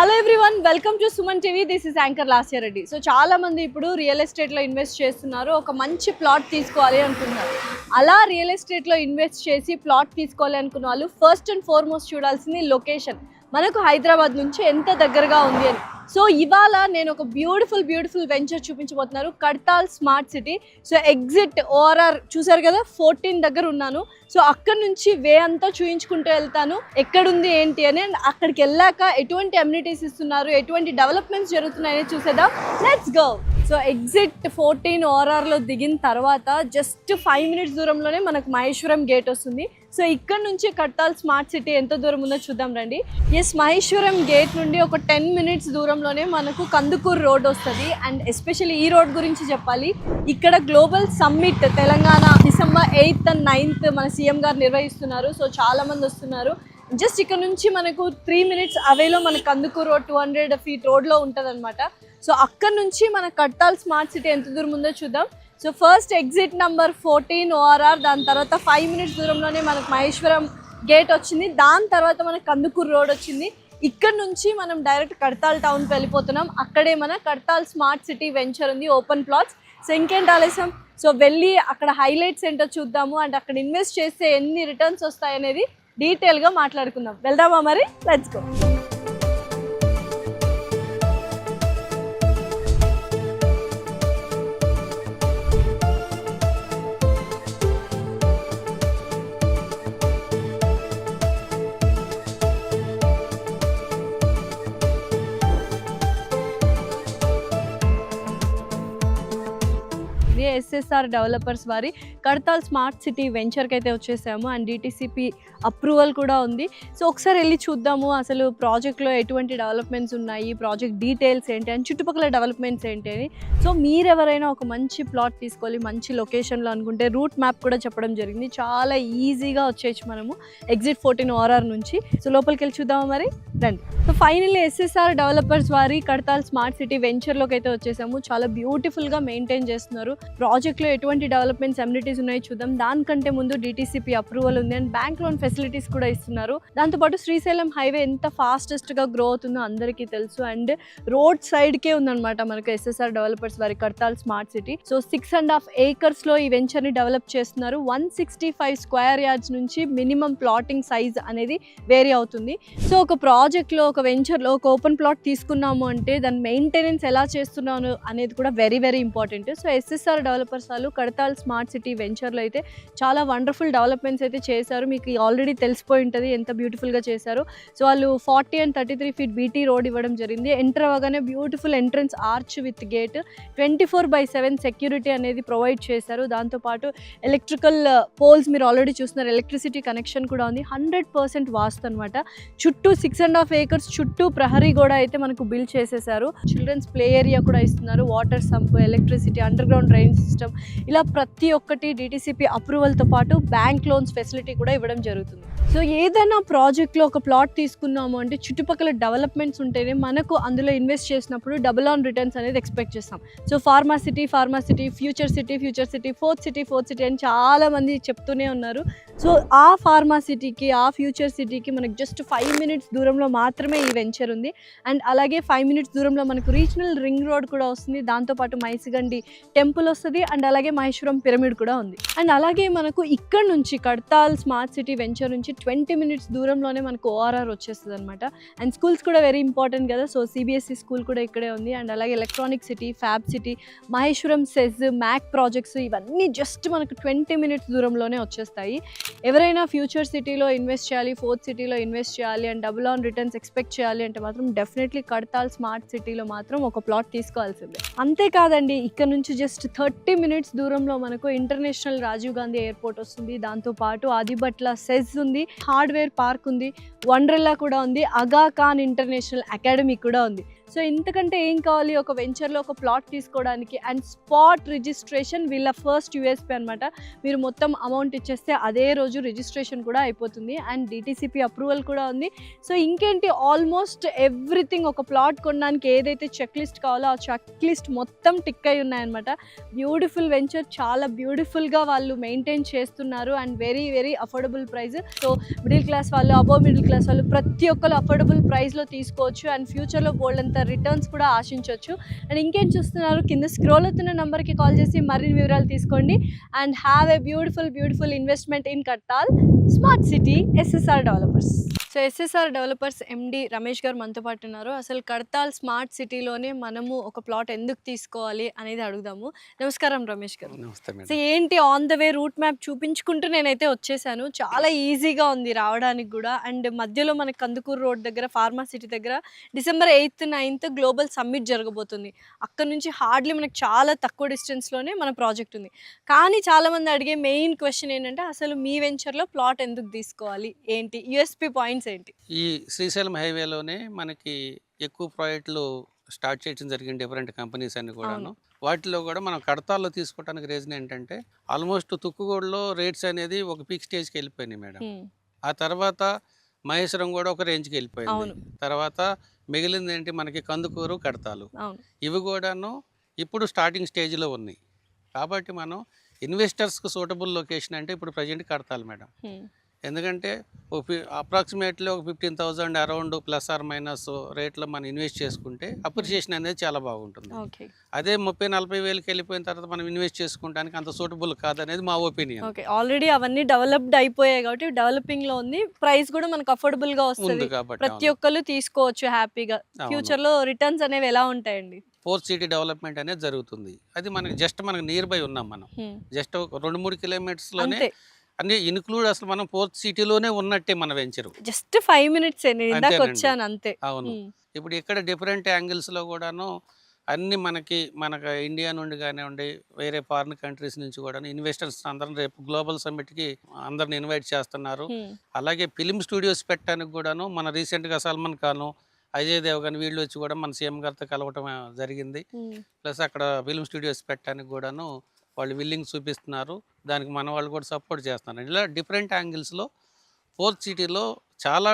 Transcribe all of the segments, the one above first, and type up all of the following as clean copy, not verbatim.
Hello everyone, welcome to Suman TV. This is anchor Lasya Reddy. So చాలా మంది ఇప్పుడు రియల్ ఎస్టేట్లో ఇన్వెస్ట్ చేస్తున్నారు. ఒక మంచి ప్లాట్ తీసుకోవాలి అనుకున్నారు. అలా రియల్ ఎస్టేట్లో ఇన్వెస్ట్ చేసి ప్లాట్ తీసుకోవాలి అనుకున్న వాళ్ళు ఫస్ట్ అండ్ ఫార్మోస్ట్ చూడాల్సింది లొకేషన్. మనకు హైదరాబాద్ నుంచి ఎంత దగ్గరగా ఉంది అని. సో ఇవాళ నేను ఒక బ్యూటిఫుల్ వెంచర్ చూపించబోతున్నారు, Kadthal smart city. So exit ORR చూసారు కదా, 14 దగ్గర ఉన్నాను. సో అక్కడ నుంచి వే అంతా చూయించుకుంటూ వెళ్తాను, ఎక్కడుంది ఏంటి అని. అండ్ అక్కడికి వెళ్ళాక ఎటువంటి అమ్యూనిటీస్ ఇస్తున్నారు, ఎటువంటి డెవలప్మెంట్స్ జరుగుతున్నాయని చూసేద్దాం. Let's go. సో ఎగ్జిట్ 14 ఓఆర్ఆర్లో దిగిన తర్వాత జస్ట్ 5 మినిట్స్ దూరంలోనే మనకు మహేశ్వరం గేట్ వస్తుంది. సో ఇక్కడ నుంచి కడతాల్ స్మార్ట్ సిటీ ఎంత దూరం ఉందో చూద్దాం రండి. ఎస్, మహేశ్వరం గేట్ నుండి ఒక 10 మినిట్స్ దూరంలోనే మనకు కందుకూరు రోడ్ వస్తుంది. అండ్ ఎస్పెషల్లీ ఈ రోడ్ గురించి చెప్పాలి. ఇక్కడ global summit Telangana December 8th and 9th మన సీఎం గారు నిర్వహిస్తున్నారు. సో చాలా మంది వస్తున్నారు. జస్ట్ ఇక్కడ నుంచి మనకు 3 మినిట్స్ అవేలో మన కందుకూరు రోడ్ 200 feet రోడ్లో ఉంటుంది అనమాట. సో అక్కడ నుంచి మన కడతాల్ స్మార్ట్ సిటీ ఎంత దూరం ఉందో చూద్దాం. So first exit number 14 ORR, దాని తర్వాత 5 మినిట్స్ దూరంలోనే మనకు మహేశ్వరం గేట్ వచ్చింది. దాని తర్వాత మనకు కందుకూరు రోడ్ వచ్చింది. ఇక్కడ నుంచి మనం డైరెక్ట్ కడతాల్ టౌన్కి వెళ్ళిపోతున్నాం. అక్కడే మన కడతాల్ స్మార్ట్ సిటీ వెంచర్ ఉంది, ఓపెన్ ప్లాట్స్. సో ఇంకేంటి ఆలస్యం, సో వెళ్ళి అక్కడ హైలైట్స్ ఏంటో చూద్దాము. అండ్ అక్కడ ఇన్వెస్ట్ చేస్తే ఎన్ని రిటర్న్స్ వస్తాయి అనేది డీటెయిల్గా మాట్లాడుకుందాం. వెళ్దామా మరి? Let's go. ఎస్ఎస్ఆర్ డెవలపర్స్ వారి కడతాల్ స్మార్ట్ సిటీ వెంచర్కి అయితే వచ్చేసాము. అండ్ డిటిసిపి అప్రూవల్ కూడా ఉంది. సో ఒకసారి వెళ్ళి చూద్దాము అసలు ప్రాజెక్ట్లో ఎటువంటి డెవలప్మెంట్స్ ఉన్నాయి, ప్రాజెక్ట్ డీటెయిల్స్ ఏంటి అని, చుట్టుపక్కల డెవలప్మెంట్స్ ఏంటి అని. సో మీరెవరైనా ఒక మంచి ప్లాట్ తీసుకోవాలి మంచి లొకేషన్లో అనుకుంటే రూట్ మ్యాప్ కూడా చెప్పడం జరిగింది. చాలా ఈజీగా వచ్చేయచ్చు మనము ఎగ్జిట్ 14 ఓఆర్ఆర్ నుంచి. సో లోపలికి వెళ్ళి చూద్దాము మరి, రండి. సో ఫైనల్లీ ఎస్ఎస్ఆర్ డెవలపర్స్ వారి కడతాల్ స్మార్ట్ సిటీ వెంచర్లోకి అయితే వచ్చేసాము. చాలా బ్యూటిఫుల్గా మెయింటైన్ చేస్తున్నారు. ప్రాజెక్ట్లో ఎటువంటి డెవలప్మెంట్స్ అమ్యూనిటీస్ ఉన్నాయో చూద్దాం. దానికంటే ముందు డిటిసిపి అప్రూవల్ ఉంది అండ్ బ్యాంక్ లోన్ ఫెసిలిటీస్ కూడా ఇస్తున్నారు. దాంతోపాటు శ్రీశైలం హైవే ఎంత ఫాస్టెస్ట్గా గ్రో అవుతుందో అందరికీ తెలుసు. అండ్ రోడ్ సైడ్కే ఉందన్నమాట మనకు ఎస్ఎస్ఆర్ డెవలపర్స్ వారి Kadthal smart city. So 6.5 acres ఈ వెంచర్ని డెవలప్ చేస్తున్నారు. 165 square yards నుంచి మినిమం ప్లాటింగ్ సైజ్ అనేది వేరీ అవుతుంది. సో ఒక ప్రాజెక్ట్లో, ఒక వెంచర్లో ఒక ఓపెన్ ప్లాట్ తీసుకున్నాము అంటే దాని మెయింటెనెన్స్ ఎలా చేస్తున్నాను అనేది కూడా very important. So SSR developers వాళ్ళు కడతాల్ స్మార్ట్ సిటీ వెంచర్లో అయితే చాలా వండర్ఫుల్ డెవలప్మెంట్స్ అయితే చేశారు. మీకు ఆల్రెడీ తెలిసిపోయి ఉంటుంది ఎంత బ్యూటిఫుల్గా చేశారు. సో వాళ్ళు 40 and 33 feet బీటీ రోడ్ ఇవ్వడం జరిగింది. ఎంటర్ అవ్వగానే beautiful entrance arch with gate, 24/7 security అనేది ప్రొవైడ్ చేశారు. దాంతోపాటు ఎలక్ట్రికల్ పోల్స్ మీరు ఆల్రెడీ చూస్తున్నారు, ఎలక్ట్రిసిటీ కనెక్షన్ కూడా ఉంది. 100% వాస్తు అనమాట. చుట్టూ 6.5 acres చుట్టూ ప్రహరీ గోడ అయితే మనకు బిల్డ్ చేసేసారు. చిల్డ్రన్స్ ప్లే ఏరియా కూడా ఇస్తున్నారు. Water sump, electricity, under ground drain system, ఇలా ప్రతి ఒక్కటి డిటిసిపి అప్రూవల్తో పాటు బ్యాంక్ లోన్స్ ఫెసిలిటీ కూడా ఇవ్వడం జరుగుతుంది. సో ఏదైనా ప్రాజెక్ట్లో ఒక ప్లాట్ తీసుకున్నాము అంటే చుట్టుపక్కల డెవలప్మెంట్స్ ఉంటేనే మనకు అందులో ఇన్వెస్ట్ చేసినప్పుడు డబుల్ ఆన్ రిటర్న్స్ అనేది ఎక్స్పెక్ట్ చేస్తాం. So pharma city, future city, fourth city అని చాలామంది చెప్తూనే ఉన్నారు. సో ఆ ఫార్మాసిటీకి, ఆ ఫ్యూచర్ సిటీకి మనకు జస్ట్ 5 మినిట్స్ దూరంలో మాత్రమే ఈ వెంచర్ ఉంది. అండ్ అలాగే 5 మినిట్స్ దూరంలో మనకు రీజనల్ రింగ్ రోడ్ కూడా వస్తుంది. దాంతోపాటు మైసిగండి టెంపుల్ వస్తుంది. అండ్ అలాగే మహేశ్వరం పిరమిడ్ కూడా ఉంది. అండ్ అలాగే మనకు ఇక్కడ నుంచి కడతాల్ స్మార్ట్ సిటీ వెంచర్ నుంచి 20 మినిట్స్ దూరంలోనే మనకు ఓఆర్ఆర్ వచ్చేస్తుంది అనమాట. అండ్ స్కూల్స్ కూడా వెరీ ఇంపార్టెంట్ కదా. సో సిబిఎస్ఈ స్కూల్ కూడా ఇక్కడే ఉంది. అండ్ అలాగే electronic city, fab city, Maheshwaram SEZ, MAK projects ఇవన్నీ జస్ట్ మనకు 20 మినిట్స్ దూరంలోనే వచ్చేస్తాయి. ఎవరైనా ఫ్యూచర్ సిటీలో ఇన్వెస్ట్ చేయాలి, ఫోర్త్ సిటీలో ఇన్వెస్ట్ చేయాలి and double on returns expect చేయాలి అంటే మాత్రం డెఫినెట్లీ కడతాల్ స్మార్ట్ సిటీలో మాత్రం ఒక ప్లాట్ తీసుకోవాల్సిందే. అంతేకాదండి, ఇక్కడ నుంచి జస్ట్ 30 మినిట్స్ దూరంలో మనకు ఇంటర్నేషనల్ రాజీవ్ గాంధీ ఎయిర్పోర్ట్ వస్తుంది. దాంతోపాటు ఆదిబట్ల సెజ్ ఉంది, హార్డ్వేర్ పార్క్ ఉంది, వండర్లా కూడా ఉంది, అగా ఖాన్ ఇంటర్నేషనల్ అకాడమీ కూడా ఉంది. సో ఇంతకంటే ఏం కావాలి ఒక వెంచర్లో ఒక ప్లాట్ తీసుకోవడానికి. అండ్ స్పాట్ రిజిస్ట్రేషన్ వీళ్ళ ఫస్ట్ యూఎస్పీ అనమాట. మీరు మొత్తం అమౌంట్ ఇచ్చేస్తే అదే రోజు రిజిస్ట్రేషన్ కూడా అయిపోతుంది. అండ్ డిటిసిపి అప్రూవల్ కూడా ఉంది. సో ఇంకేంటి, ఆల్మోస్ట్ ఎవ్రీథింగ్ ఒక ప్లాట్ కొనడానికి ఏదైతే చెక్ లిస్ట్ కావాలో ఆ చెక్ లిస్ట్ మొత్తం టిక్ అయి ఉన్నాయన్నమాట. బ్యూటిఫుల్ వెంచర్, చాలా బ్యూటిఫుల్గా వాళ్ళు మెయింటైన్ చేస్తున్నారు. And very affordable price. So middle class వాళ్ళు, అబోవ్ మిడిల్ క్లాస్ వాళ్ళు ప్రతి ఒక్కరు అఫోర్డబుల్ ప్రైస్లో తీసుకోవచ్చు అండ్ ఫ్యూచర్లో బోల్డ్ అంత రిటర్న్స్ కూడా ఆశించవచ్చు. అండ్ ఇంకేం చూస్తున్నారు, కింద స్క్రోల్ అవుతున్న నెంబర్కి కాల్ చేసి మరిన్ని వివరాలు తీసుకోండి and have a beautiful investment in Kadthal smart city SSR developers. So SSR developers MD Ramesh గారు మనతో పాటు ఉన్నారు. అసలు కడతాల్ స్మార్ట్ సిటీలోనే మనము ఒక ప్లాట్ ఎందుకు తీసుకోవాలి అనేది అడుగుదాము. నమస్కారం రమేష్ గారు. నమస్తే మేడం. సో ఏంటి, on the way route map చూపించుకుంటూ నేనైతే వచ్చేసాను. చాలా ఈజీగా ఉంది రావడానికి కూడా. అండ్ మధ్యలో మనకి కందుకూరు రోడ్ దగ్గర ఫార్మా సిటీ దగ్గర December 8th 9th global summit జరగబోతుంది. అక్కడ నుంచి హార్డ్లీ మనకి చాలా తక్కువ డిస్టెన్స్లోనే మన ప్రాజెక్ట్ ఉంది. కానీ చాలామంది అడిగే మెయిన్ క్వశ్చన్ ఏంటంటే అసలు మీ వెంచర్లో ప్లాట్ ఎందుకు తీసుకోవాలి, ఏంటి యూఎస్పీ పాయింట్స్ ఏంటి? ఈ శ్రీశైలం హైవేలోనే మనకి ఎక్కువ ప్రాజెక్టులు స్టార్ట్ చేయడం జరిగింది, డిఫరెంట్ కంపెనీస్ అన్ని కూడాను. వాటిలో కూడా మనం కడతాల్లో తీసుకోవడానికి రీజన్ ఏంటంటే ఆల్మోస్ట్ తుక్కుగూడలో రేట్స్ అనేది ఒక పీక్ స్టేజ్కి వెళ్ళిపోయినాయి మేడం. ఆ తర్వాత మహేశ్వరం కూడా ఒక రేంజ్కి వెళ్ళిపోయింది. తర్వాత మిగిలింది ఏంటి మనకి కందుకూరు, కడతాలు. ఇవి కూడాను ఇప్పుడు స్టార్టింగ్ స్టేజ్లో ఉన్నాయి. కాబట్టి మనం ఇన్వెస్టర్స్కి సూటబుల్ లొకేషన్ అంటే ఇప్పుడు ప్రజెంట్ కడతాలు మేడం. ఎందుకంటే అప్రాక్సిమేట్లీ ఒక 15,000 అరౌండ్ ప్లస్ ఆర్ మైనస్ రేట్లో మనం ఇన్వెస్ట్ చేసుకుంటే అప్రిషియేషన్ అనేది చాలా బాగుంటుంది. అదే 30-40 వేలకి వెళ్ళిపోయిన తర్వాత మనం ఇన్వెస్ట్ చేసుకోవడానికి అంత సూటబుల్ కాదనేది మా ఒపీనియన్. ఆల్రెడీ అవన్నీ డెవలప్డ్ అయిపోయాయి కాబట్టి డెవలపింగ్లో ఉంది, ప్రైస్ కూడా మనకు అఫోర్డబుల్గా వస్తుంది కాబట్టి ప్రతి ఒక్కరు తీసుకోవచ్చు హ్యాపీగా. ఫ్యూచర్లో రిటర్న్స్ అనేవి ఎలా ఉంటాయండి? ఫోర్త్ సిటీ డెవలప్మెంట్ అనేది జరుగుతుంది. అది మనకి జస్ట్ మనకి నియర్ బై ఉన్నాం మనం. జస్ట్ 2-3 కిలోమీటర్స్లోనే అన్ని ఇన్క్లూడ్. అసలు మనం ఫోర్త్ సిటీలోనే ఉన్నట్టే మన వెంచరు. జస్ట్ 5 minutes వచ్చాను అంతే. అవును. ఇప్పుడు ఇక్కడ డిఫరెంట్ యాంగిల్స్లో కూడాను అన్ని మన ఇండియా నుండి కానివ్వండి, వేరే ఫారిన్ కంట్రీస్ నుంచి కూడా ఇన్వెస్టర్స్ అందరం రేపు గ్లోబల్ సమ్మిట్కి అందరిని ఇన్వైట్ చేస్తున్నారు. అలాగే ఫిలిం స్టూడియోస్ పెట్టడానికి కూడాను మన రీసెంట్గా సల్మాన్ ఖాన్, అజయ్ దేవగన్ వీళ్ళు వచ్చి కూడా మన సీఎం గారితో కలవటం జరిగింది. ప్లస్ అక్కడ ఫిలిం స్టూడియోస్ పెట్టడానికి కూడాను వాళ్ళు విల్లింగ్ చూపిస్తున్నారు. దానికి మన వాళ్ళు కూడా సపోర్ట్ చేస్తున్నారు. ఇలా డిఫరెంట్ యాంగిల్స్లో ఫోర్త్ సిటీలో చాలా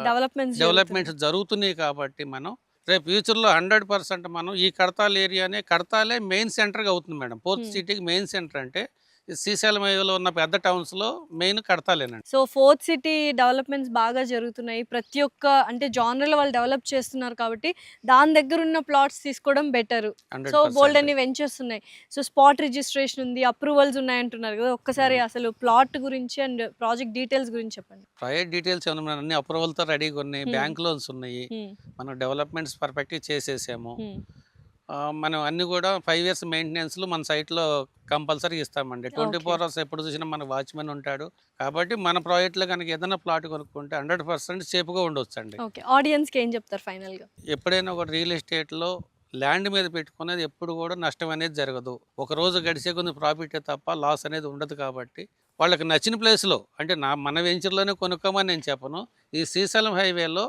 డెవలప్మెంట్స్ జరుగుతున్నాయి. కాబట్టి మనం రేపు ఫ్యూచర్లో 100% మనం ఈ కడతాలే మెయిన్ సెంటర్గా అవుతుంది మేడం. ఫోర్త్ సిటీకి మెయిన్ సెంటర్ అంటే శ్రీశైలం హైవేలో ఉన్న పెద్ద టౌన్స్లో మెయిన్ కడతాలేనండి. సో ఫోర్త్ సిటీ డెవలప్మెంట్స్ బాగా జరుగుతున్నాయి. ప్రతి ఒక్క అంటే జానర్లో వాళ్ళు డెవలప్ చేస్తున్నారు కాబట్టి దాని దగ్గర ఉన్న ప్లాట్స్ తీసుకోవడం బెటర్. సో బోల్డ్ అన్ని వెంచర్స్ ఉన్నాయి. సో స్పాట్ రిజిస్ట్రేషన్ ఉంది, అప్రూవల్స్ ఉన్నాయి అంటున్నారు కదా. ఒక్కసారి అసలు ప్లాట్ గురించి అండ్ ప్రాజెక్ట్ డీటెయిల్స్ గురించి చెప్పండి. ప్రాజెక్ట్ డీటెయిల్స్ ఏమన్నా అన్ని అప్రూవల్తో రెడీగా ఉన్నాయి, బ్యాంక్ లోన్స్ ఉన్నాయి, మనం డెవలప్మెంట్స్ పర్ఫెక్ట్గా చేసేసాము. మనం అన్ని కూడా 5 years మెయింటెనెన్స్లు మన సైట్లో కంపల్సరీ ఇస్తామండి. 24 hours ఎప్పుడు చూసినా మన వాచ్మెన్ ఉంటాడు. కాబట్టి మన ప్రాజెక్ట్లో కనుక ఏదైనా ప్లాట్ కొనుక్కుంటే 100% సేఫ్గా ఉండొచ్చు అండి. ఆడియన్స్కి ఏం చెప్తారు ఫైనల్గా? ఎప్పుడైనా ఒక రియల్ ఎస్టేట్లో ల్యాండ్ మీద పెట్టుకునేది ఎప్పుడు కూడా నష్టం అనేది జరగదు. ఒక రోజు గడిచే కొన్ని ప్రాఫిటే తప్ప లాస్ అనేది ఉండదు. కాబట్టి వాళ్ళకి నచ్చిన ప్లేస్లో అంటే మన వెంచర్లోనే కొనుక్కోమని నేను చెప్పను. ఈ శ్రీశైలం హైవేలో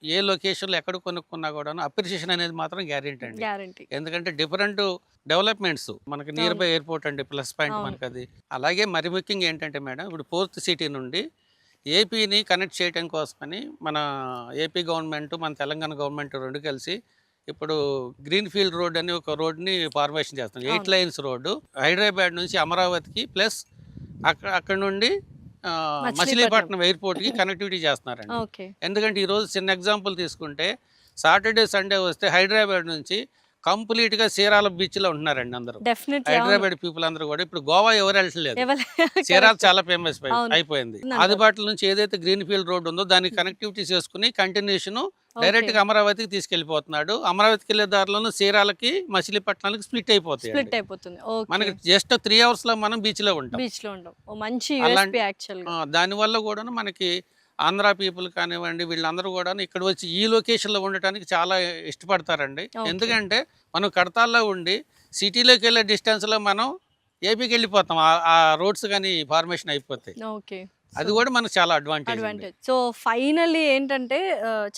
ఏ లొకేషన్లో ఎక్కడ కొనుక్కున్నా కూడా అప్రిషియేషన్ అనేది మాత్రం గ్యారెంటీ అండి. ఎందుకంటే డిఫరెంట్ డెవలప్మెంట్స్ మనకి నియర్ బై ఎయిర్పోర్ట్ అండి, ప్లస్ పాయింట్ మనకి అది. అలాగే మరి ముఖ్యంగా ఏంటంటే మేడం, ఇప్పుడు ఫోర్త్ సిటీ నుండి ఏపీని కనెక్ట్ చేయడం కోసమని మన ఏపీ గవర్నమెంట్, మన తెలంగాణ గవర్నమెంట్ రెండు కలిసి ఇప్పుడు గ్రీన్ ఫీల్డ్ రోడ్ అని ఒక రోడ్ని ఫార్మేషన్ చేస్తాం. 8 lanes రోడ్డు హైదరాబాద్ నుంచి అమరావతికి ప్లస్ అక్కడ నుండి మచిలీపట్నం ఎయిర్పోర్ట్కి కనెక్టివిటీ చేస్తున్నారండి. ఎందుకంటే ఈరోజు చిన్న ఎగ్జాంపుల్ తీసుకుంటే సాటర్డే సండే వస్తే హైదరాబాద్ నుంచి కంప్లీట్గా చీరాల బీచ్లో ఉంటున్నారండి అందరూ. హైదరాబాద్ పీపుల్ అందరూ కూడా ఇప్పుడు గోవా ఎవరు వెళ్ళట్లేదు. చీరాల చాలా ఫేమస్ అయిపోయింది. ఆదిబాట్ల నుంచి ఏదైతే గ్రీన్ ఫీల్డ్ రోడ్ ఉందో దానికి కనెక్టివిటీ చేసుకుని కంటిన్యూషన్ డైరెక్ట్ గా అమరావతికి తీసుకెళ్లిపోతున్నాడు. అమరావతికి వెళ్లే దారిలోనూ చీరాలకి మచిలీపట్నాలకి స్ప్లిట్ అయిపోతుంది. మనకి జస్ట్ 3 hours లో మనం బీచ్ లో ఉంటాం. దాని వల్ల కూడా మనకి ఆంధ్ర పీపుల్ కానివ్వండి వీళ్ళందరూ కూడా ఇక్కడ వచ్చి ఈ లొకేషన్లో ఉండటానికి చాలా ఇష్టపడతారండి. ఎందుకంటే మనం కడతాల్లో ఉండి సిటీలోకి వెళ్ళే డిస్టెన్స్లో మనం ఏపీకి వెళ్ళిపోతాం. ఆ రోడ్స్ కానీ ఫార్మేషన్ అయిపోతాయి. అది కూడా మనకు చాలా అడ్వాంటేజ్. సో ఫైనల్లీ ఏంటంటే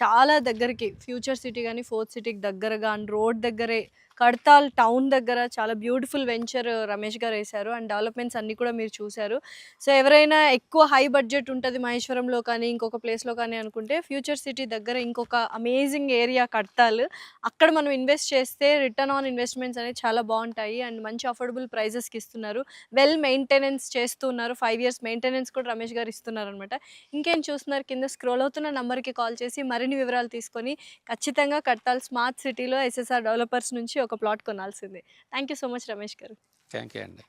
చాలా దగ్గరికి ఫ్యూచర్ సిటీ కానీ ఫోర్త్ సిటీకి దగ్గరగా అండ్ రోడ్ దగ్గరే కడతాల్ టౌన్ దగ్గర చాలా బ్యూటిఫుల్ వెంచర్ రమేష్ గారు వేశారు. అండ్ డెవలప్మెంట్స్ అన్నీ కూడా మీరు చూశారు. సో ఎవరైనా ఎక్కువ హై బడ్జెట్ ఉంటుంది మహేశ్వరంలో కానీ, ఇంకొక ప్లేస్‌లో కానీ అనుకుంటే ఫ్యూచర్ సిటీ దగ్గర ఇంకొక అమేజింగ్ ఏరియా కడతాల్. అక్కడ మనం ఇన్వెస్ట్ చేస్తే రిటర్న్ ఆన్ ఇన్వెస్ట్‌మెంట్స్ అనేవి చాలా బావుంటాయి. అండ్ మంచి అఫోర్డబుల్ ప్రైజెస్‌కి ఇస్తున్నారు. వెల్ మెయింటెనెన్స్ చేస్తూ ఉన్నారు. 5 ఇయర్స్ మెయింటెనెన్స్ కూడా రమేష్ గారు ఇస్తున్నారనమాట. ఇంకేం చూస్తున్నారు, కింద స్క్రోల్ అవుతున్న నంబర్‌కి కాల్ చేసి మరిన్ని వివరాలు తీసుకొని ఖచ్చితంగా కడతాల్ స్మార్ట్ సిటీలో ఎస్ఎస్ఆర్ డెవలపర్స్ నుంచి ఒక ప్లాట్ కొనాల్సిందే. Thank you so much Ramesh గారు. థ్యాంక్ యూ అండి.